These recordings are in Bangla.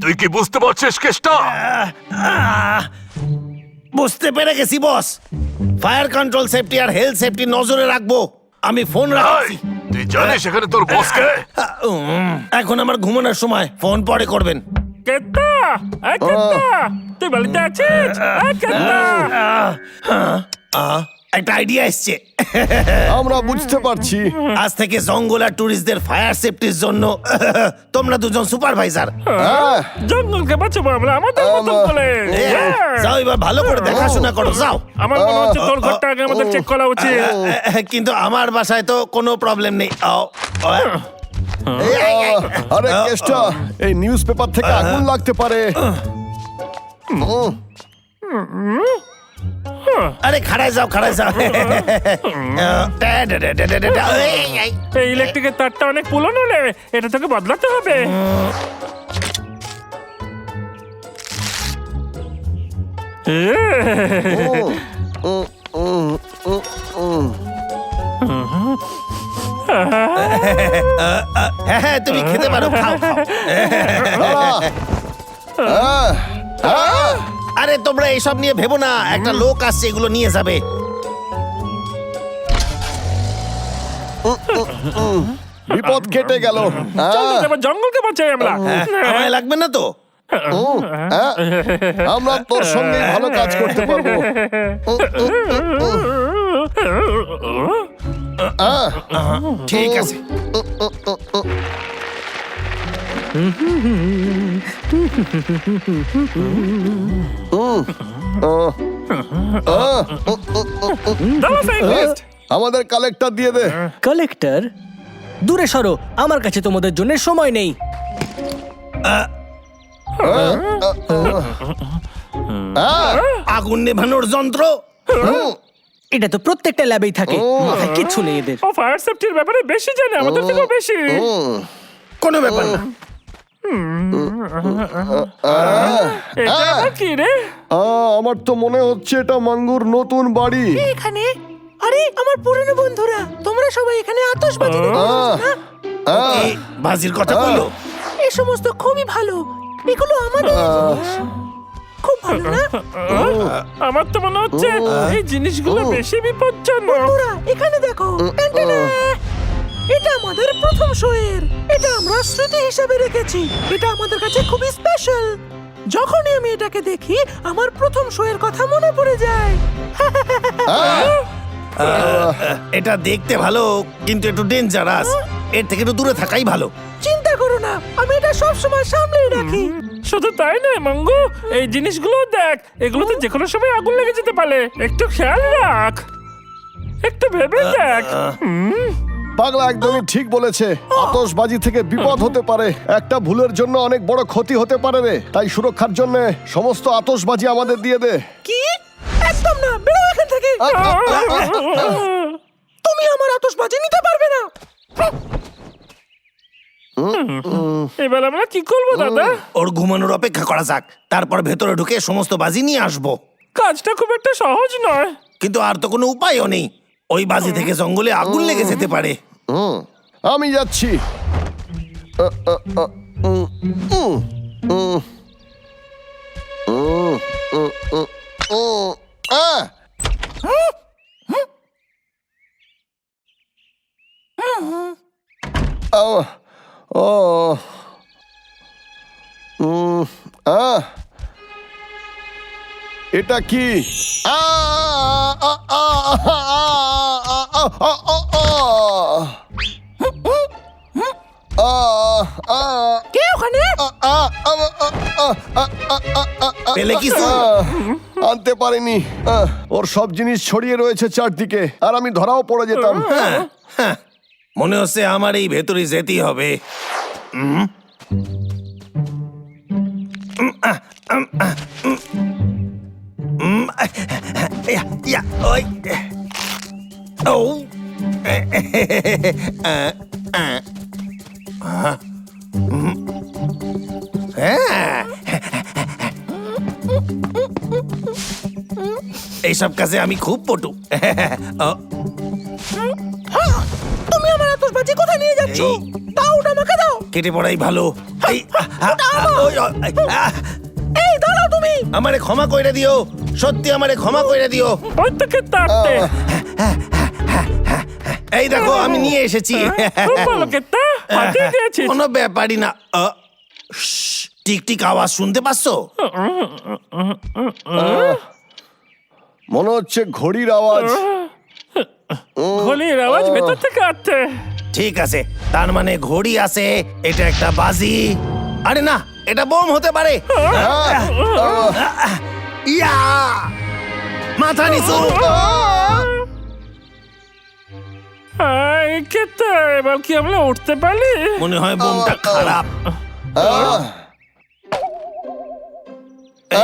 তুই কি বুঝতে পারছিস কেসটা? বুঝতে পেরে গেছি বস। ফায়ার কন্ট্রোল সেফটি আর হেলথ সেফটি নজরে রাখবো। আমি ফোন রাখছি। তুই জানিস এখানে তোর বসকে? এখন আমার ঘুমানোর সময়, ফোন পরে করবেন। কেতা, তুই বাড়িতে আছিস? কেতা, একটা আইডিয়া এসছে। আমরা বুঝতে পারছি। আজ থেকে জঙ্গল আর টুরিস্টদের ফায়ার সেফটির জন্য তোমরা দুজন সুপারভাইজার। জঙ্গলকে বাঁচাবো আমরা আমাদের মতন করে। যাও এবার ভালো করে দেখাশোনা করো, যাও। আমার মনে হচ্ছে তোর ঘরটা আগে আমাদের চেক করা উচিত। কিন্তু আমার বাসায় তো কোনো প্রবলেম নেই। আরে কেষ্টা, এই নিউজ পেপার থেকে আগুন লাগতে পারে। আরে খাড়ায় যাও, খাড়ায় যাও। এই ইলেকট্রিকের তারটা অনেক পুরনো রে, এটা তোকে বদলাতে হবে। হ্যাঁ, তুমি খেতে পারো, খাও, খাও। আরে তোমরা এইসব নিয়ে ভেবো না, একটা লোক আসছে এগুলো নিয়ে যাবে। বিপদ কেটে গেল। এবার জঙ্গলকে বাঁচাই আমরা। আমায় লাগবে না তো? আমরা তোর সঙ্গে ভালো কাজ করতে পারবো। ঠিক আছে। আমাদের কালেক্টর দিয়ে দে। কালেক্টর, দূরে সরো, আমার কাছে তোমাদের জন্য সময় নেই। আগুন নেভানোর যন্ত্র? এটা তো প্রত্যেকটা ল্যাবেই থাকে, মাথায় কিচ্ছু নেই এদের। ও ফায়ার সেফটির ব্যাপারে বেশি জানে, আমাদের থেকেও বেশি। কোনো ব্যাপার না। এটা আবার কি রে? আমার তো মনে হচ্ছে এটা মাঙ্গুর নতুন বাড়ি। এখানে আরে আমার পুরনো বন্ধুরা, তোমরা সবাই এখানে আতশবাজি এই বাজির কথা বললো? এই সমস্ত খুবই ভালো, এগুলো আমাদের জিনিস। খুব ভালো না? আমার তো মনে হচ্ছে এই জিনিসগুলো বেশি বিপজ্জনক। বন্ধুরা এখানে দেখো, ট্যান্টানা! এটা আমাদের প্রথম শোয়ের। এটা আমরা স্মৃতি হিসেবে রেখেছি। এটা আমাদের কাছে খুবই স্পেশাল। যখনই আমি এটাকে দেখি, আমার প্রথম শোয়ের কথা মনে পড়ে যায়। এটা দেখতে ভালো, কিন্তু একটু ডেঞ্জারাস। এর থেকে একটু দূরে থাকাই ভালো। চিন্তা করো না, আমি এটা সব সময় সামলে রাখি। শুধু তাই নয় মঙ্গু, এই জিনিসগুলো দেখ, এগুলোতে যে কোনো সময় আগুন লেগে যেতে পারে। একটু খেয়াল রাখ, একটু ভেবে দেখ। পাগলা একদমই ঠিক বলেছে। আতশবাজি থেকে বিপদ হতে পারে। একটা ভুলের জন্য অনেক বড় ক্ষতি হতে পারে রে। তাই সুরক্ষার জন্য সমস্ত আতশবাজি আমাদের দিয়ে দে। কি? একদম না, বেরো এখান থেকে। তুমি আমার আতশবাজি নিতে পারবে না। এবার আমরা কি করবো দাদা? ওর ঘুমানোর অপেক্ষা করা যাক, তারপর ভেতরে ঢুকে সমস্ত বাজি নিয়ে আসবো। কাজটা খুব একটা সহজ নয়। কিন্তু আর তো কোনো উপায়ও নেই। ওই বাজি থেকে জঙ্গলে আগুন লেগে যেতে পারে। আমি যাচ্ছি। এটা কি? কে ওখানে? পেলে কিছু? আনতে পারিনি। ওর সব জিনিস ছড়িয়ে রয়েছে চারদিকে, আর আমি ধরাও পড়ে যেতাম। মনে হচ্ছে আমার এই ভেতরে যেতেই হবে। ওই ও এইসব কাজে আমি খুব পটু। তুমি আমার আতশবাজি কোথায় নিয়ে যাচ্ছ? দাও, ওটা আমাকে দাও। কেটে পড়াই ভালো। এই, ওই, এই, এই দাঁড়াও তুমি। আমারে ক্ষমা কইরা দিও, সত্যি আমারে ক্ষমা কইরা দিও। ওই থেকে তাড়তে এই দেখো আমি নিয়ে এসেছি। খুব ভালো কেতা হাতে দিয়েছিস কোনো ব্যাপারই না। টিকটিক আওয়াজ শুনতে পাচ্ছো? মনে হচ্ছে ঘড়ির আওয়াজ। ঘড়ির আওয়াজ ভেতর থেকে আসছে। ঠিক আছে, তার মানে ঘড়ি আছে, এটা একটা বাজি। আরে না, এটা বোম হতে পারে। ইয়া! মাথা নিচু। কেতা এবার কি আমরা উঠতে পারি? মনে হয় বোমটা খারাপ,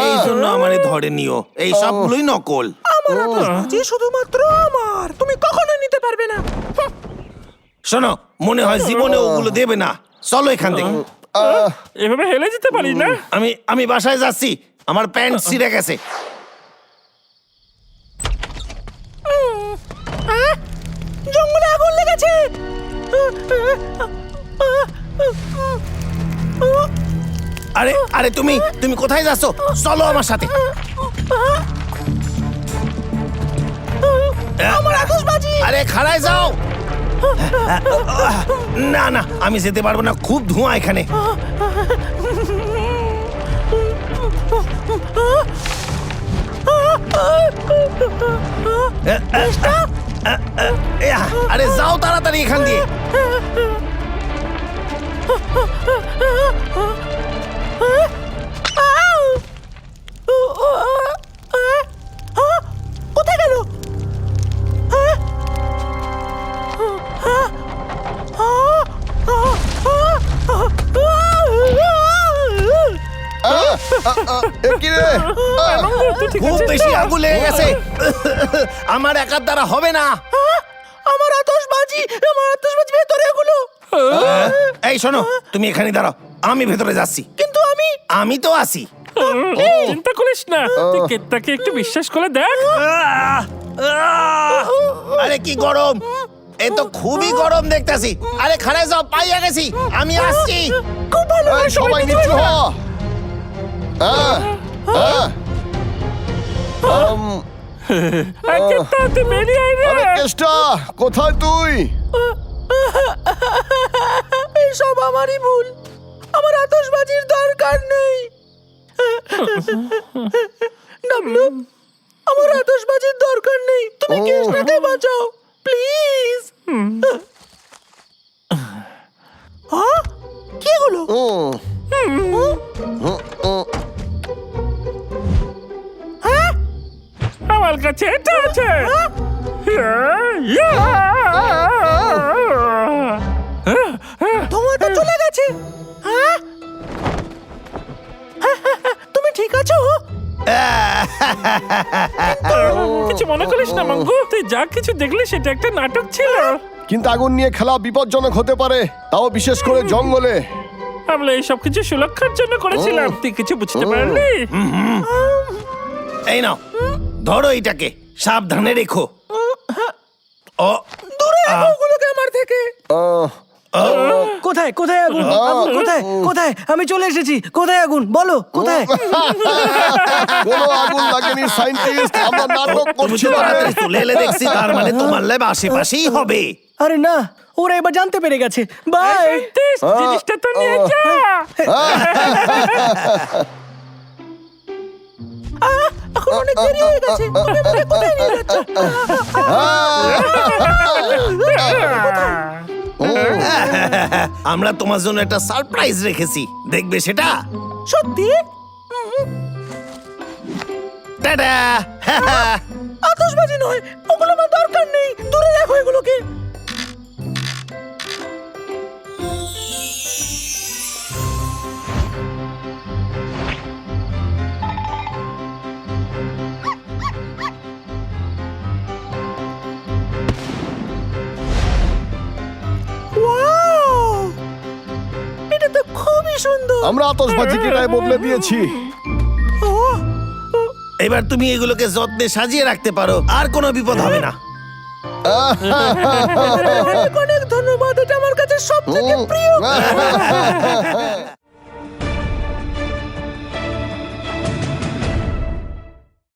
এই জন্য আমারে ধরে নিও। এই সবগুলোই নকল। আমার আতশবাজি শুধুমাত্র আমার, তুমি কখনো নিতে পারবে না। শোনো, মনে হয় জীবনে ওগুলো দেবে না। চলো এখান থেকে। এভাবে হেলে যেতে পারি না। আমি বাসায় যাচ্ছি, আমার প্যান্ট ছিঁড়ে গেছে। জঙ্গলে আগুন লেগেছে। আরে আরে তুমি কোথায় যাচ্ছ? চলো আমার সাথে। আমার আতশবাজি। আরে খাড়ায় যাও। না না, আমি যেতে পারবো না, খুব ধোঁয়া এখানে। আরে যাও তাড়াতাড়ি এখান দিয়ে। কোথায় গেল? কি রে? তুই ঠিক খুব আছিস বেশি তো? আগুন লেগে গেছে। আমার একার দ্বারা হবে না। আমার আতশবাজি ভেতরে এগুলো। এই শোনো, তুমি এখানে দাঁড়াও, আমি ভেতরে যাচ্ছি। কিন্তু আমি তো আছি। চিন্তা করিস না, তুই কেতাকে একটু বিশ্বাস করে দেখ। আরে কি গরম, এ তো খুবই গরম দেখতেছি। আরে খাড়ায় যাও, পাইয়া গেছি, আমি আসছি। খুব ভালো। এই, সবাই নিচু হ। কেতা তুই বেরিয়ে আয় রে। আরে কেষ্টা, কোথায় তুই? এসব আমারই ভুল। আমার আতশবাজির দরকার নেই। ডাবলু, আমার আতশবাজির দরকার নেই। তুমি কৃষ্ণাকে বাঁচাও প্লিজ। হ্যাঁ, কি হলো? হ্যাঁ, আমার কাছে এটা আছে। ধোঁয়াটা চলে গেছে। হ্যাঁ, তুমি ঠিক আছো? কিছু মনে করিস না মঙ্গু, তুই যা কিছু দেখলি সেটা একটা নাটক ছিল। কিন্তু আগুন নিয়ে খেলা বিপজ্জনক হতে পারে, তাও বিশেষ করে জঙ্গলে। আমরা এই সব কিছু সুরক্ষার জন্য করেছিলাম, তুই কিছু বুঝতে পারলি? এই নাও, ধরো এইটাকে, সাবধানে রেখো। ও দূরে রাখো ওগুলোকে আমার থেকে। কোথায় কোথায় আগুন? আগুন কোথায় কোথায়? আমি চলে এসেছি। কোথায় আগুন? বলো কোথায়? কোনো আগুন লাগেনি সাইন্টিস্ট, আমরা নাটক তুমি তো করছিলাম। তাড়াতাড়ি চলে এলে দেখছি, তার মানে তোমার ল্যাব আশেপাশেই হবে। আরে না, ওরা এবার জানতে পেরে গেছে। বাই। জিনিসটা তো নিয়ে যা। এখন অনেক দেরি হয়ে গেছে। তুমি আমাকে কোথায় নিয়ে যাচ্ছ? আমরা তোমার জন্য একটা সারপ্রাইজ রেখেছি, দেখবে সেটা? সত্যি? টাটা। আতশবাজি নয়, ওগুলো আমার দরকার নেই। দূরে রাখো এগুলোকে। Wow! এটা তো খুবই সুন্দর। আমরা আতশবাজি কেটায় বদলে দিয়েছি। এবার তুমি এগুলোকে যত্নে সাজিয়ে রাখতে পারো, আর কোনো বিপদ হবে না। অনেক অনেক ধন্যবাদ, এটা আমার কাছে সব থেকে প্রিয়।